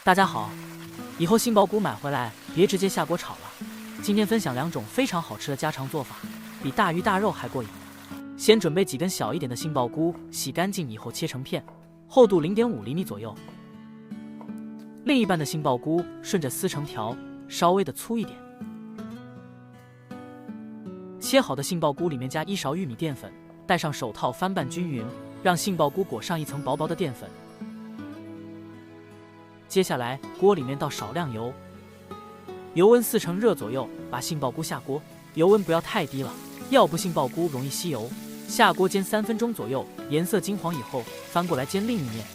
大家好，以后杏鲍菇买回来别直接下锅炒了。今天分享2种非常好吃的家常做法，比大鱼大肉还过瘾。先准备几根小一点的杏鲍菇，洗干净以后切成片，厚度0.5厘米左右。另一半的杏鲍菇顺着撕成条，稍微的粗一点。切好的杏鲍菇里面加1勺玉米淀粉，戴上手套翻拌均匀，让杏鲍菇裹上一层薄薄的淀粉。接下来锅里面倒少量油，油温4成热左右，把杏鲍菇下锅，油温不要太低了，要不杏鲍菇容易吸油。下锅煎3分钟左右，颜色金黄以后翻过来煎另一面，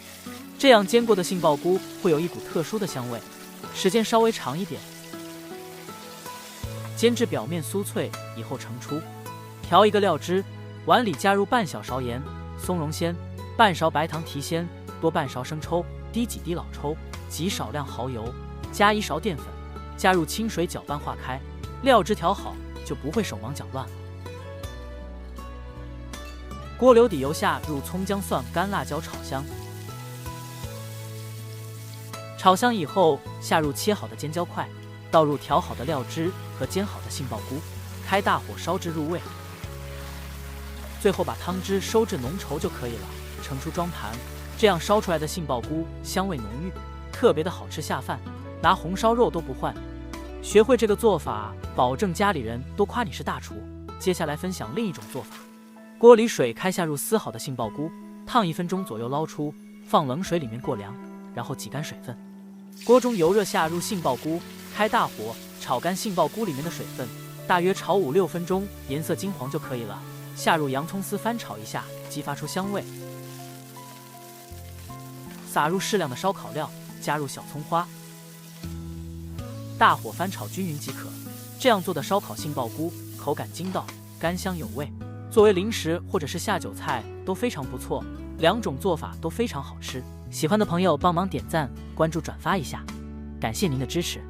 这样煎过的杏鲍菇会有一股特殊的香味，时间稍微长一点。煎至表面酥脆以后盛出，调一个料汁，碗里加入半小勺盐、松茸鲜、半勺白糖提鲜，多半勺生抽，滴几滴老抽，极少量蚝油，加1勺淀粉，加入清水搅拌化开，料汁调好就不会手忙脚乱了。锅留底油下入葱姜蒜干辣椒炒香，炒香以后下入切好的尖椒块，倒入调好的料汁和煎好的杏鲍菇，开大火烧至入味，最后把汤汁收至浓稠就可以了，盛出装盘。这样烧出来的杏鲍菇香味浓郁，特别的好吃下饭，拿红烧肉都不换。学会这个做法，保证家里人都夸你是大厨。接下来分享另一种做法，锅里水开下入撕好的杏鲍菇，烫1分钟左右捞出，放冷水里面过凉，然后挤干水分。锅中油热下入杏鲍菇，开大火炒干杏鲍菇里面的水分，大约炒5-6分钟，颜色金黄就可以了。下入洋葱丝翻炒一下，激发出香味。撒入适量的烧烤料，加入小葱花，大火翻炒均匀即可。这样做的烧烤杏鲍菇口感筋道，甘香有味，作为零食或者是下酒菜都非常不错。2种做法都非常好吃，喜欢的朋友帮忙点赞、关注、转发一下，感谢您的支持。